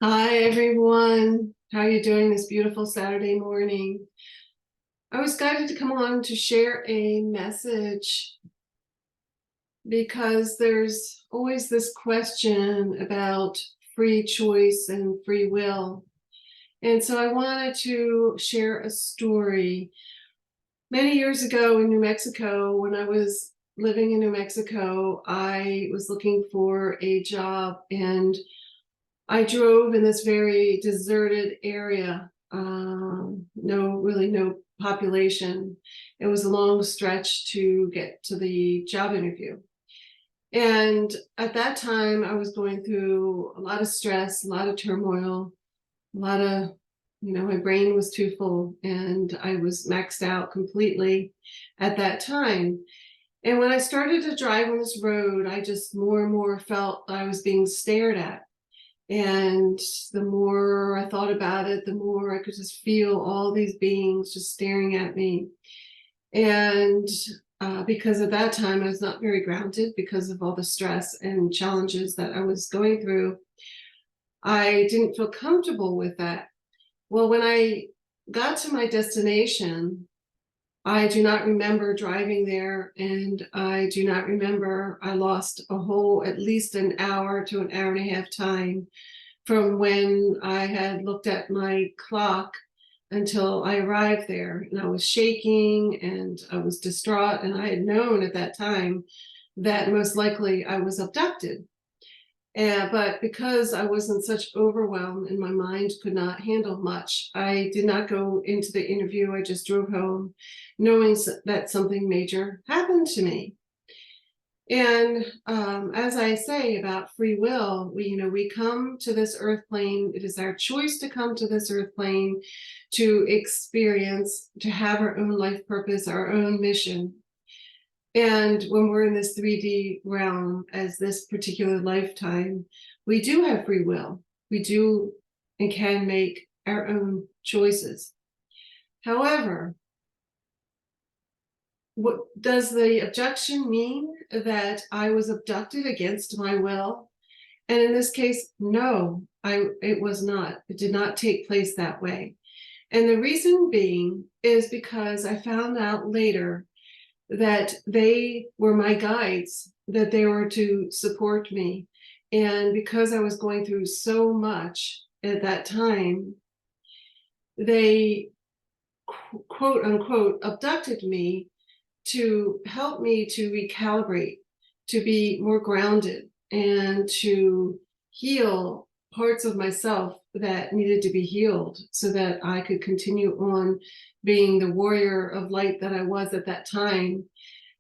Hi everyone. How are you doing this beautiful Saturday morning? I was guided to come on to share a message because there's always this question about free choice and free will. And so I wanted to share a story. Many years ago in New Mexico, when I was living in New Mexico, I was looking for a job and I drove in this very deserted area. No population. It was a long stretch to get to the job interview. And at that time, I was going through a lot of stress, a lot of turmoil, a lot of, my brain was too full and I was maxed out completely at that time. And when I started to drive on this road, I just more and more felt I was being stared at. And the more I thought about it, the more I could just feel all these beings just staring at me. And because at that time I was not very grounded because of all the stress and challenges that I was going through, I didn't feel comfortable with that. Well, when I got to my destination, I do not remember driving there, and I do not remember, I lost at least an hour to an hour and a half time from when I had looked at my clock until I arrived there. And I was shaking and I was distraught. And I had known at that time that most likely I was abducted. But because I was in such overwhelm and my mind could not handle much, I did not go into the interview. I just drove home knowing that something major happened to me. And as I say about free will, we come to this earth plane. It is our choice to come to this earth plane to experience, to have our own life purpose, our own mission. And when we're in this 3D realm, as this particular lifetime, we do have free will. We do and can make our own choices. However, what does the abduction mean? That I was abducted against my will? And in this case, no, it was not. It did not take place that way. And the reason being is because I found out later that they were my guides, that they were to support me. And because I was going through so much at that time, they quote unquote abducted me to help me to recalibrate, to be more grounded, and to heal parts of myself that needed to be healed so that I could continue on being the warrior of light that I was at that time.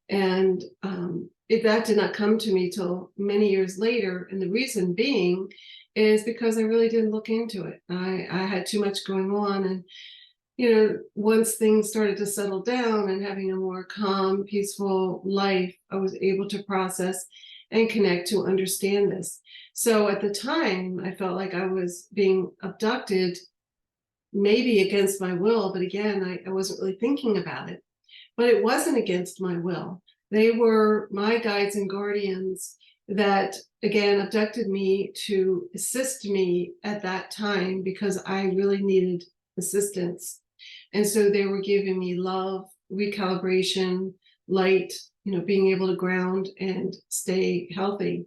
And that did not come to me till many years later. And the reason being is because I really didn't look into it. I had too much going on. And once things started to settle down and having a more calm, peaceful life, I was able to process and connect to understand this. So at the time, I felt like I was being abducted, maybe against my will, but again, I wasn't really thinking about it. But it wasn't against my will. They were my guides and guardians that, again, abducted me to assist me at that time because I really needed assistance. And so they were giving me love, recalibration, light, being able to ground and stay healthy.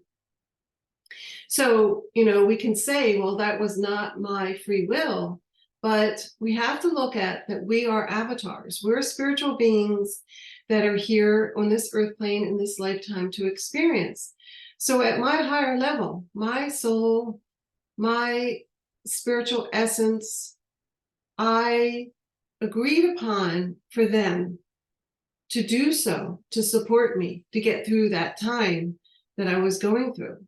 So, we can say, well, that was not my free will, but we have to look at that we are avatars. We're spiritual beings that are here on this earth plane in this lifetime to experience. So at my higher level, my soul, my spiritual essence, I agreed upon for them to do so, to support me, to get through that time that I was going through.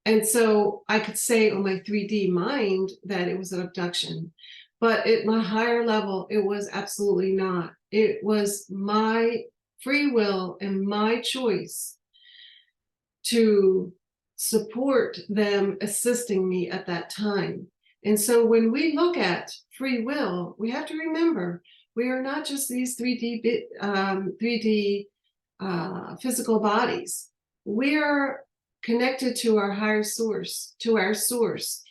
And so I could say on my 3D mind that it was an abduction, but at my higher level, it was absolutely not. It was my free will and my choice to support them assisting me at that time. And so when we look at free will, we have to remember we are not just these 3D physical bodies. We are connected to our higher source, to our source.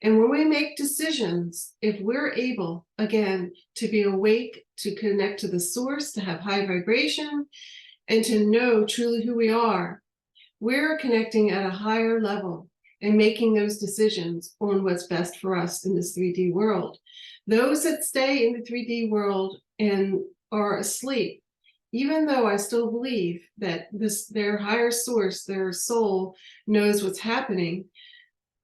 And when we make decisions, if we're able, again, to be awake, to connect to the source, to have high vibration, and to know truly who we are, we're connecting at a higher level and making those decisions on what's best for us in this 3D world. Those that stay in the 3D world and are asleep, even though I still believe that their higher source, their soul, knows what's happening,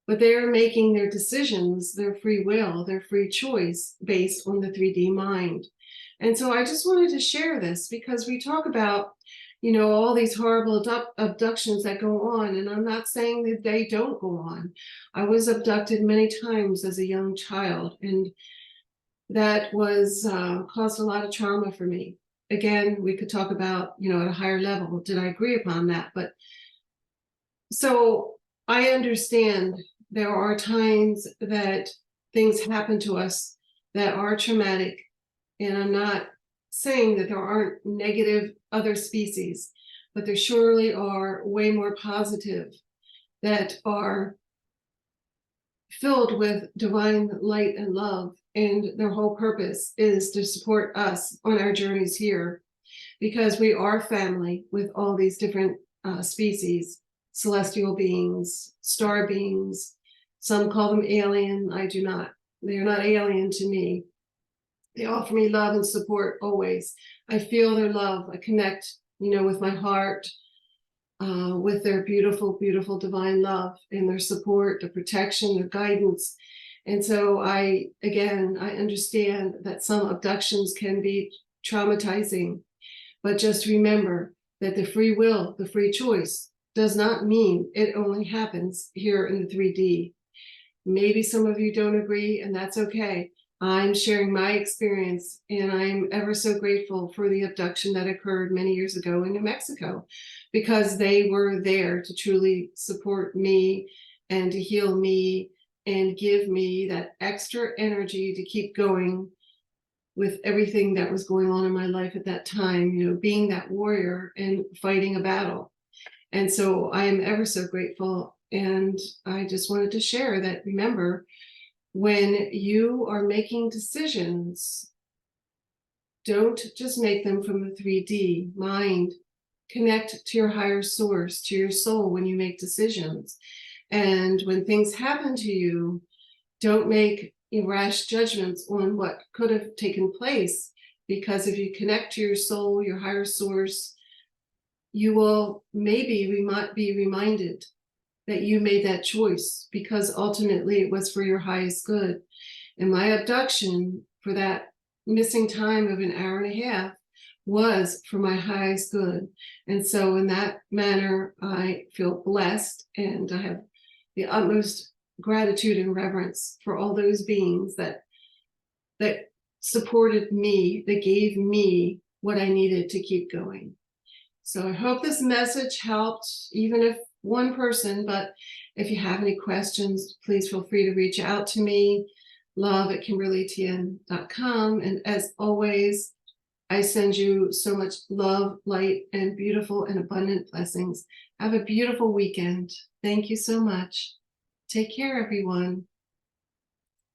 but they're making their decisions, their free will, their free choice based on the 3D mind. And so I just wanted to share this because we talk about, all these horrible abductions that go on, and I'm not saying that they don't go on. I was abducted many times as a young child, and that was caused a lot of trauma for me. Again, we could talk about, at a higher level, did I agree upon that? But so I understand there are times that things happen to us that are traumatic, and I'm not saying that there aren't negative other species, but there surely are way more positive that are filled with divine light and love, and their whole purpose is to support us on our journeys here, because we are family with all these different species, celestial beings, star beings. Some call them alien. I do not. They are not alien to me. They offer me love and support always. I feel their love. I connect, with my heart, with their beautiful, beautiful divine love and their support, their protection, their guidance. And so I understand that some abductions can be traumatizing, but just remember that the free will, the free choice, does not mean it only happens here in the 3D. Maybe some of you don't agree, and that's okay. I'm sharing my experience, and I'm ever so grateful for the abduction that occurred many years ago in New Mexico, because they were there to truly support me and to heal me and give me that extra energy to keep going with everything that was going on in my life at that time, being that warrior and fighting a battle. And so I am ever so grateful. And I just wanted to share that, remember, when you are making decisions, don't just make them from the 3D mind. Connect to your higher source, to your soul when you make decisions. And when things happen to you, don't make rash judgments on what could have taken place, because if you connect to your soul, your higher source, you will maybe be reminded that you made that choice because ultimately it was for your highest good. And my abduction for that missing time of an hour and a half was for my highest good. And so in that manner, I feel blessed, and I have the utmost gratitude and reverence for all those beings that supported me, that gave me what I needed to keep going. So I hope this message helped, even if one person, but if you have any questions, please feel free to reach out to me, love@kimberlytn.com. And as always, I send you so much love, light, and beautiful and abundant blessings. Have a beautiful weekend. Thank you so much. Take care, everyone.